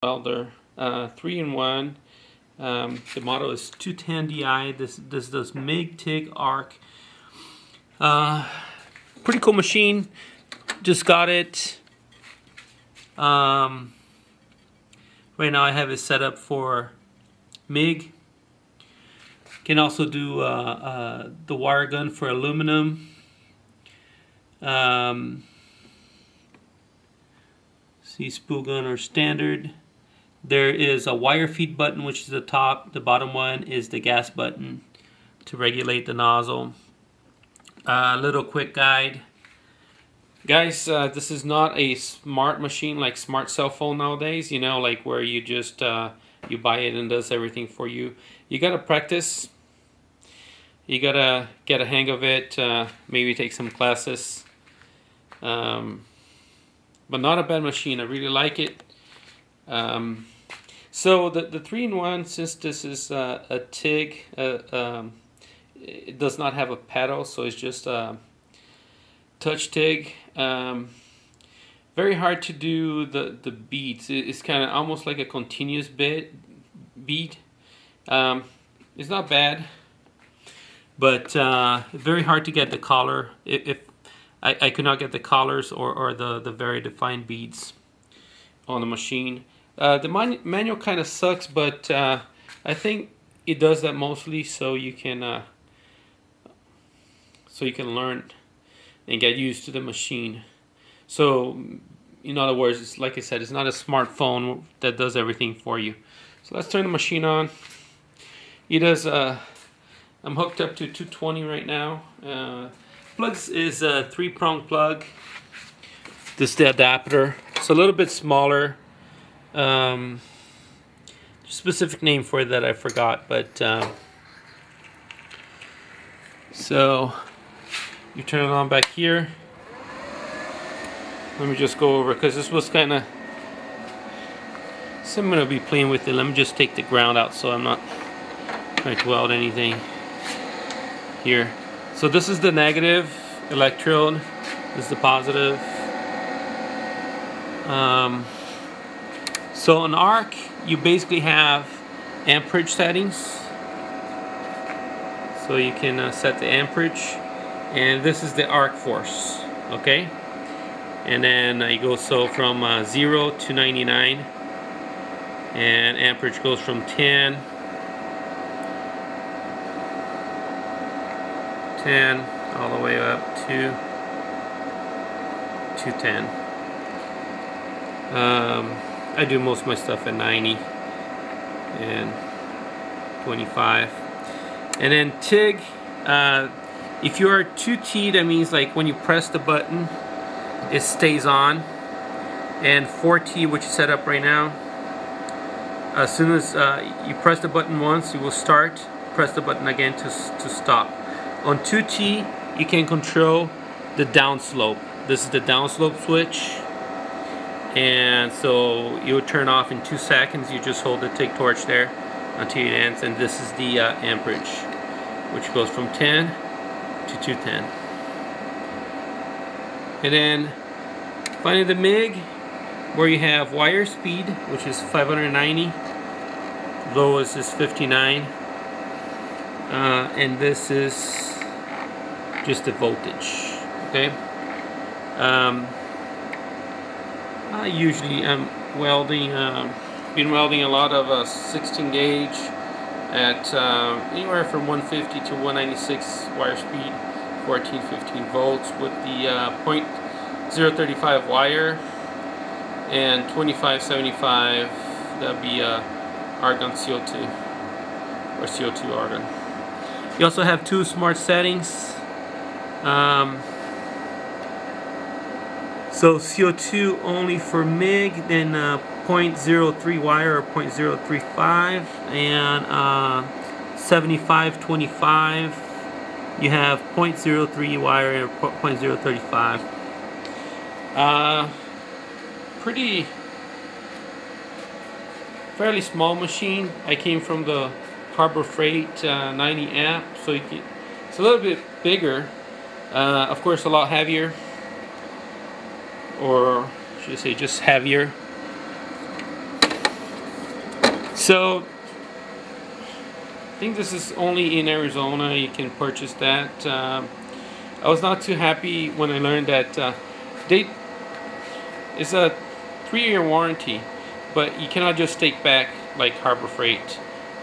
welder, 3-in-1. The model is 210 Di. This does MIG, TIG, arc. Pretty cool machine. Just got it. Right now I have it set up for MIG. Can also do the wire gun for aluminum. See, spool gun or standard. There is a wire feed button, which is the top. The bottom one is the gas button to regulate the nozzle. Little quick guide. Guys, this is not a smart machine like smart cell phone nowadays, you know, like where you just you buy it and does everything for you. You gotta practice. You gotta get a hang of it, maybe take some classes. But not a bad machine. I really like it. So the 3-in-1, since this is a TIG, it does not have a pedal, so it's just a touch TIG. Very hard to do the beats. It's kind of almost like a continuous beat. It's not bad, but very hard to get the collar. If I could not get the collars or the very defined beats on the machine. The manual kind of sucks, but I think it does that mostly so you can learn and get used to the machine. So, in other words, it's, like I said, it's not a smartphone that does everything for you. So let's turn the machine on. It does. I'm hooked up to 220 right now. Plugs is a 3-prong plug. This is the adapter. It's a little bit smaller. Specific name for it that I forgot, but so you turn it on back here. Let me just go over, because this was kind of, so I'm going to be playing with it. Let me just take the ground out so I'm not trying to weld anything here. So this is the negative electrode, this is the positive. So on arc, you basically have amperage settings. So you can set the amperage, and this is the arc force, okay? And then you go from 0 to 99, and amperage goes from 10 all the way up to 210. I do most of my stuff at 90 and 25. And then TIG, if you are 2T, that means like when you press the button, it stays on. And 4T, which is set up right now, as soon as you press the button once, it will start. Press the button again to stop. On 2T, you can control the downslope. This is the downslope switch. And so you would turn off in 2 seconds. You just hold the TIG torch there until it ends. And this is the amperage, which goes from 10 to 210. And then finally the MIG, where you have wire speed, which is 590. Lowest is 59. And this is just the voltage, okay? I usually am welding, been welding a lot of 16 gauge at anywhere from 150 to 196 wire speed, 14-15 volts with the .035 wire, and 2575, that'd be argon CO2 or CO2 argon. You also have 2 smart settings. So CO2 only for MIG, then .03 wire or .035, and 7525 you have .03 wire or .035. Pretty fairly small machine. I came from the Harbor Freight 90 amp, so it's a little bit bigger. Of course, a lot heavier, or should I say just heavier. So I think this is only in Arizona you can purchase that. I was not too happy when I learned that it's a 3-year warranty, but you cannot just take back like Harbor Freight.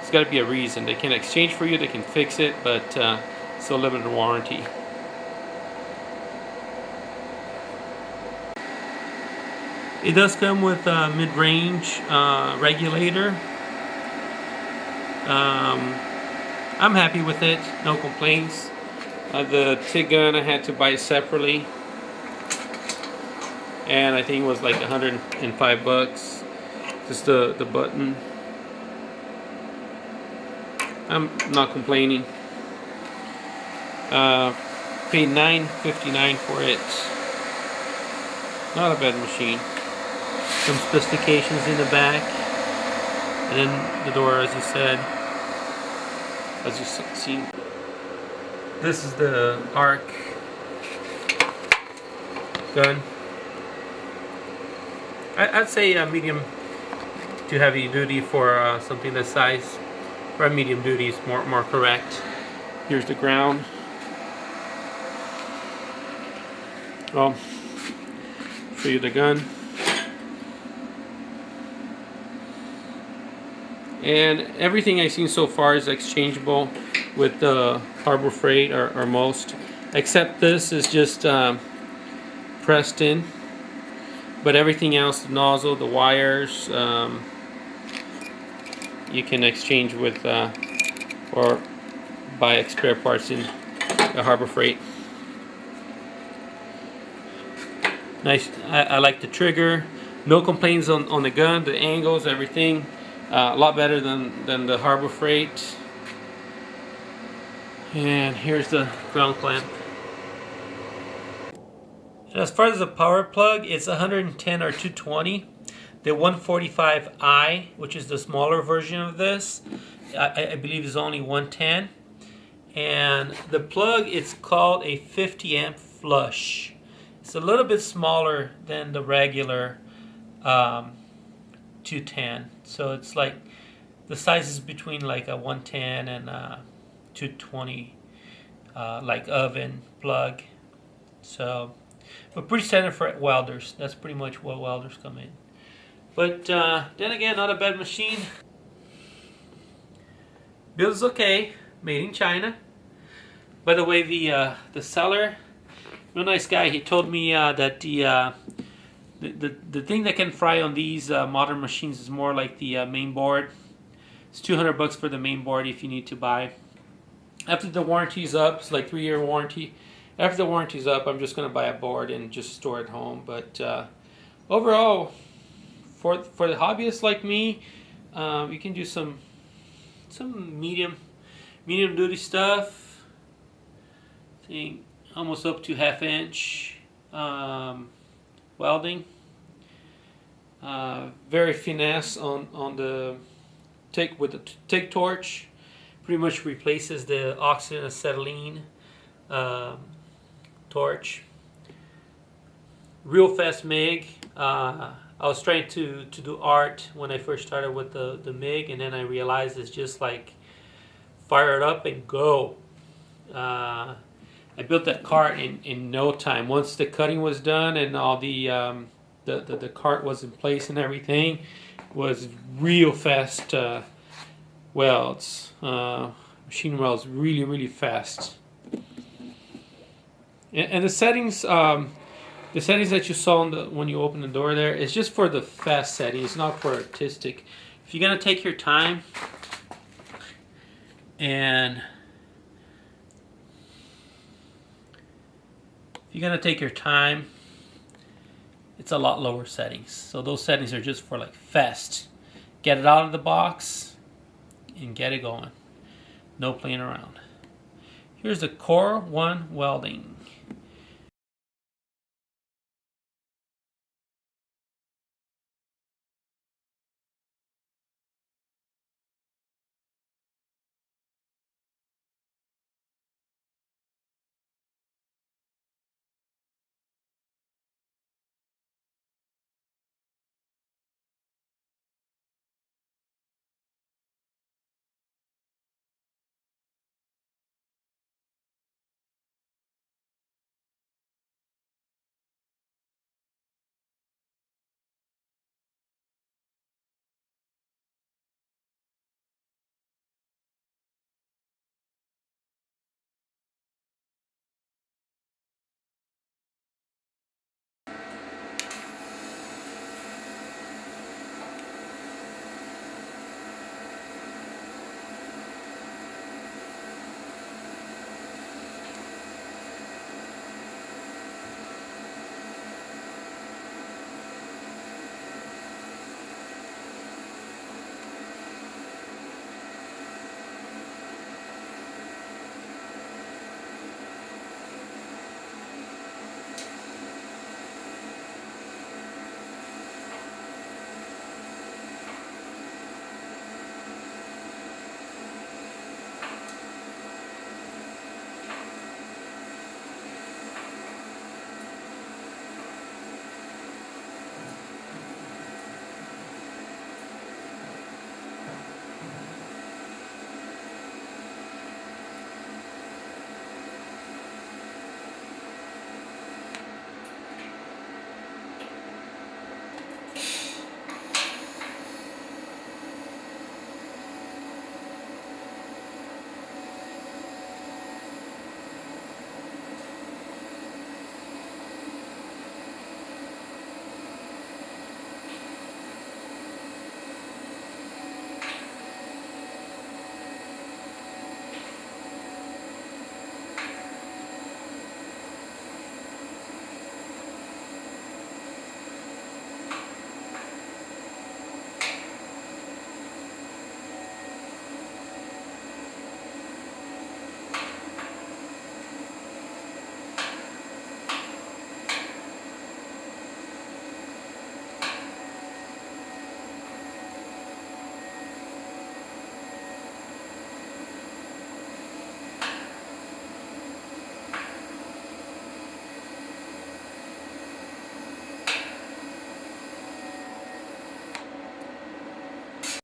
It's got to be a reason. They can exchange for you, they can fix it, but it's a limited warranty. It does come with a mid-range regulator. I'm happy with it, no complaints. The TIG gun I had to buy separately, and I think it was like $105. Just the button. I'm not complaining. Paid $9.59 for it. Not a bad machine. Some specifications in the back, and then the door, as you said, as you see. This is the arc gun. I'd say medium to heavy duty for something this size. Or medium duty is more correct. Here's the ground. I'll show you the gun. And everything I've seen so far is exchangeable with the Harbor Freight or most, except this is just pressed in. But everything else, the nozzle, the wires, you can exchange with or buy spare parts in the Harbor Freight. Nice. I like the trigger. No complaints on the gun, the angles, everything. A lot better than the Harbor Freight. And here's the ground clamp. And as far as the power plug, it's 110 or 220. The 145i, which is the smaller version of this, I believe is only 110. And the plug, it's called a 50 amp flush. It's a little bit smaller than the regular 210. So it's like the size is between like a 110 and a 220, like oven plug. So, but pretty standard for welders. That's pretty much what welders come in. But then again, not a bad machine. Build is okay. Made in China. By the way, the seller, real nice guy. He told me that the thing that can fry on these modern machines is more like the main board. It's $200 for the main board if you need to buy. After the warranty's up, it's like 3-year warranty. After the warranty's up, I'm just going to buy a board and just store it home. But overall, for the hobbyists like me, you can do some medium duty stuff. I think almost up to 1/2 inch. Welding. Very finesse on the TIG with the TIG torch. Pretty much replaces the oxygen acetylene torch. Real fast MIG. I was trying to do art when I first started with the MIG, and then I realized it's just like fire it up and go. I built that cart in no time. Once the cutting was done and all the cart was in place and everything, was real fast welds. Machine welds really fast. And the settings that you saw when you open the door there is just for the fast settings, not for artistic. If you're gonna take your time and it's a lot lower settings. So those settings are just for like fast. Get it out of the box and get it going. No playing around. Here's the Coreone welding.